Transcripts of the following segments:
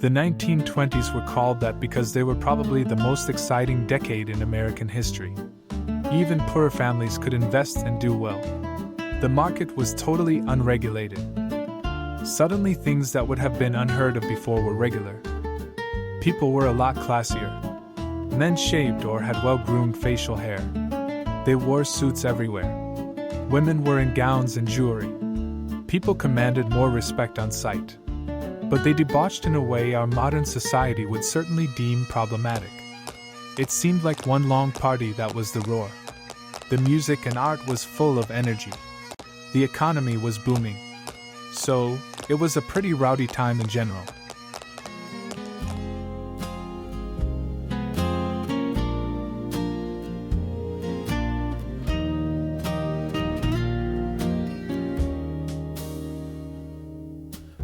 The 1920s were called that because they were probably the most exciting decade in American history. Even poorer families could invest and do well. The market was totally unregulated. Suddenly, things that would have been unheard of before were regular. People were a lot classier. Men shaved or had well-groomed facial hair. They wore suits everywhere. Women were in gowns and jewelry. People commanded more respect on sight. But they debauched in a way our modern society would certainly deem problematic. It seemed like one long party that was the roar. The music and art was full of energy. The economy was booming. So, it was a pretty rowdy time in general.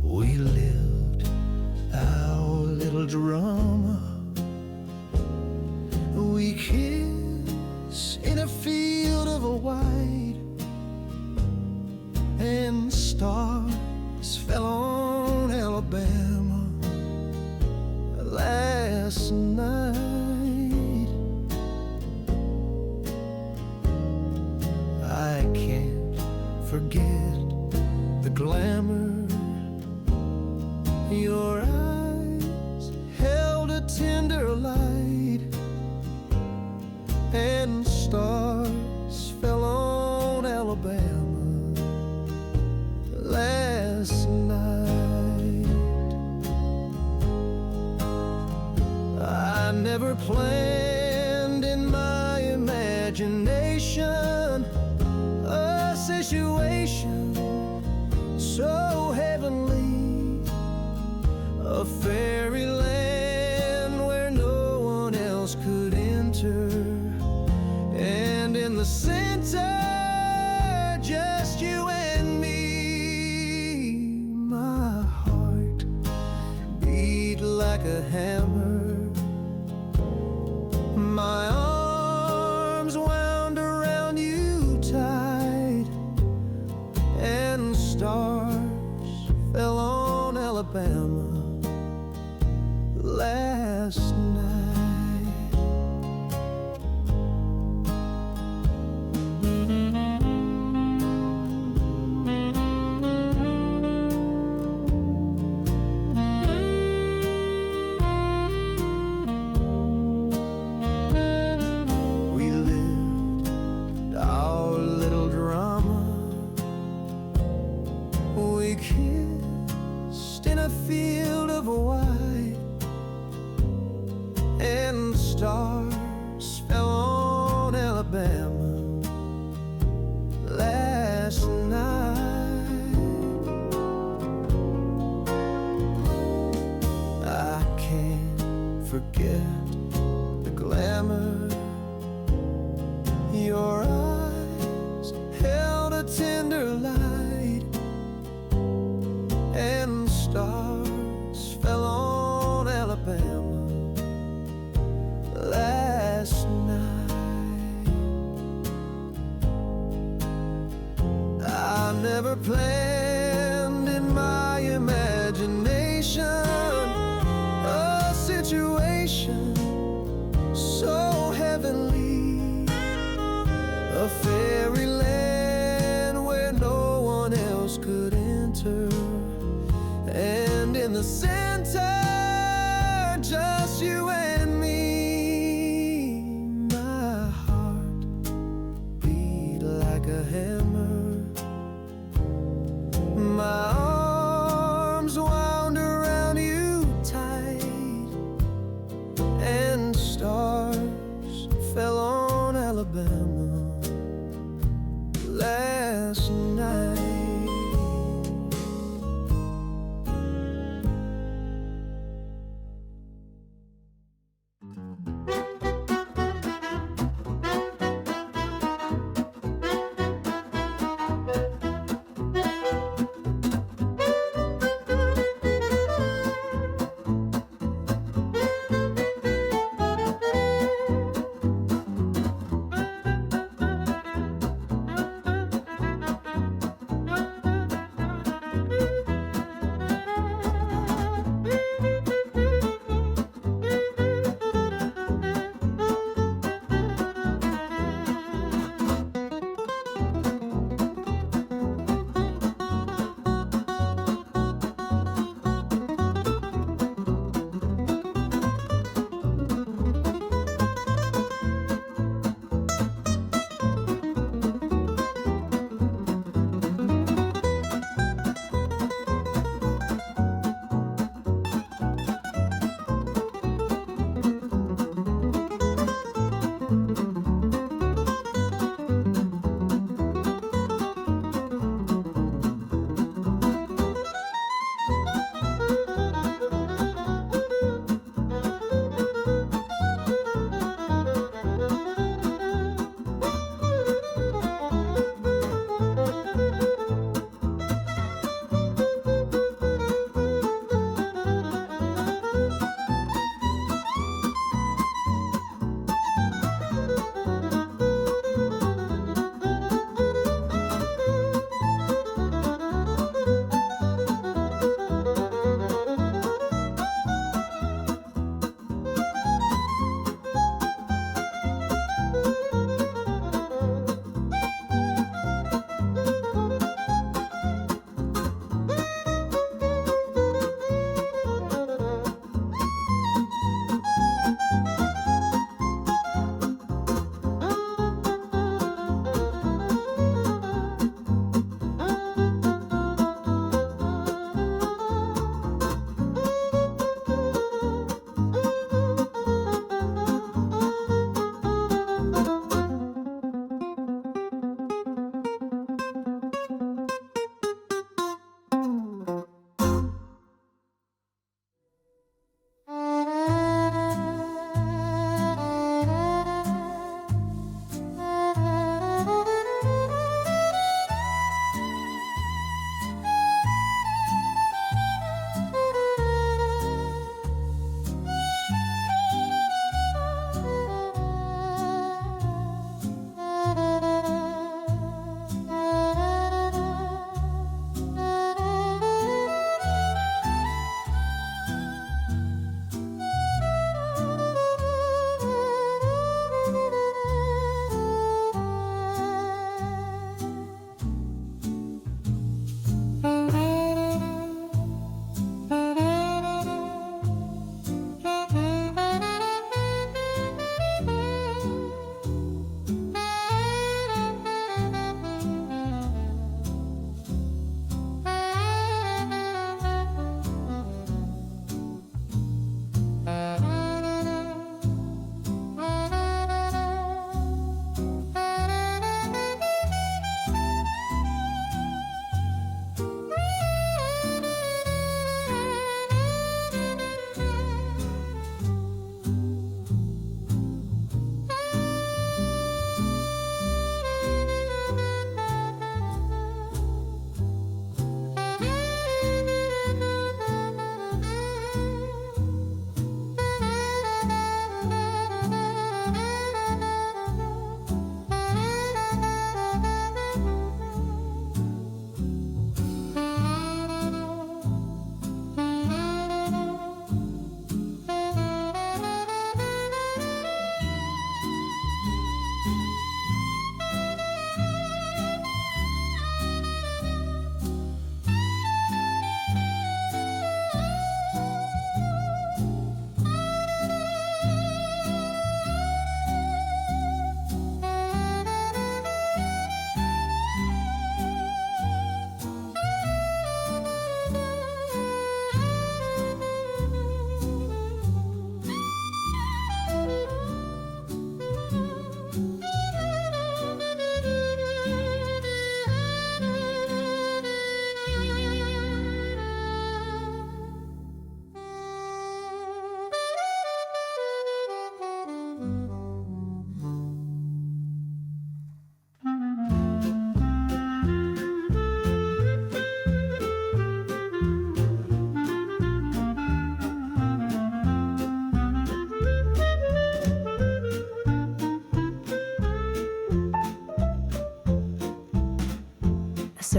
We lived our little drama. We kissed in a field of white, and stars fell on Alabama last night. I can't forget the glamour. Your eyes held a tender light, and stars fell on Alabama last night. I never planned in my imagination a situation so heavenly, a fairyland where no one else could enter, and in the center, just you and me. My heart beat like a hammer. My arms wound around you tight, and stars fell on Alabama last night. We lived our little drama. We kissed in a field of white, and stars fell on Alabama last night. I can't forget the glamour. Your eyes held a tender light, and stars fell on Alabama last night. I never planned in my imagination a situation so heavenly, a fairyland where no one else could enter, and in the center, just you and me. My heart beat like a hammer. My arms wound around you tight, and stars fell on Alabama last night.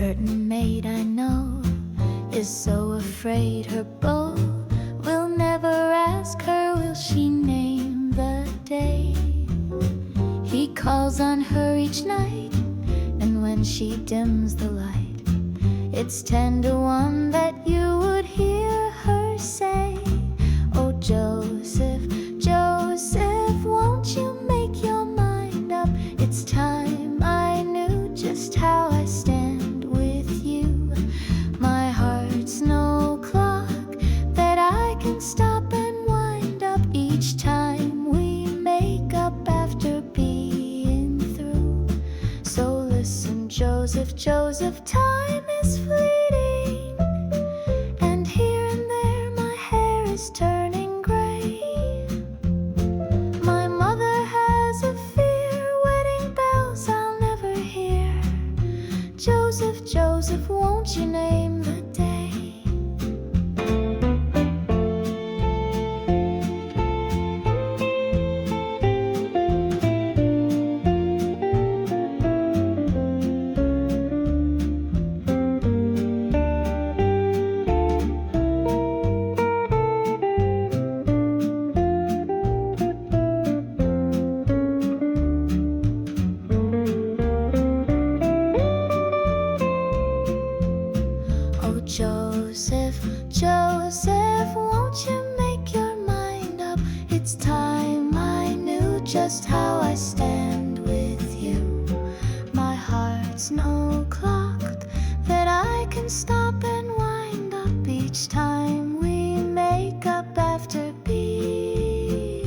certain maid I know is so afraid her beau will never ask her, will she name the day? He calls on her each night, and when she dims the light, it's 10 to 1 that you would hear her say, "Oh Joseph, Joseph, won't you make your mind up? It's time I knew just how I stand with you. My heart's no clock that I can stop and wind up each time we make up after being through. So listen, Joseph, Joseph, time is fleeting, and here and there my hair is turning gray. My mother has a fear, wedding bells I'll never hear. Joseph, Joseph, won't you name the day?" "Oh Joseph, Joseph, won't you make your mind up? It's time I knew just how I stand with you. My heart's no clock that I can stop and wind up each time we make up after being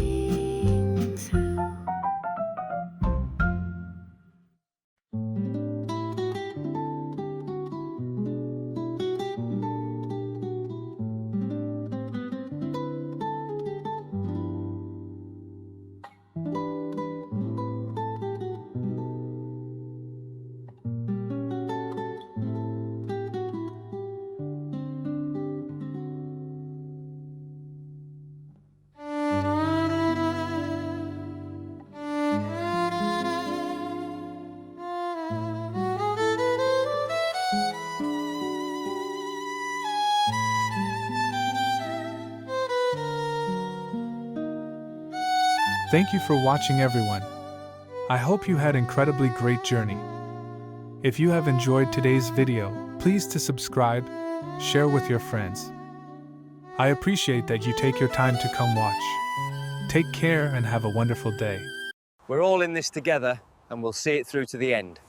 through." Thank you for watching, everyone. I hope you had an incredibly great journey. If you have enjoyed today's video, please to subscribe, share with your friends. I appreciate that you take your time to come watch. Take care and have a wonderful day. We're all in this together, and we'll see it through to the end.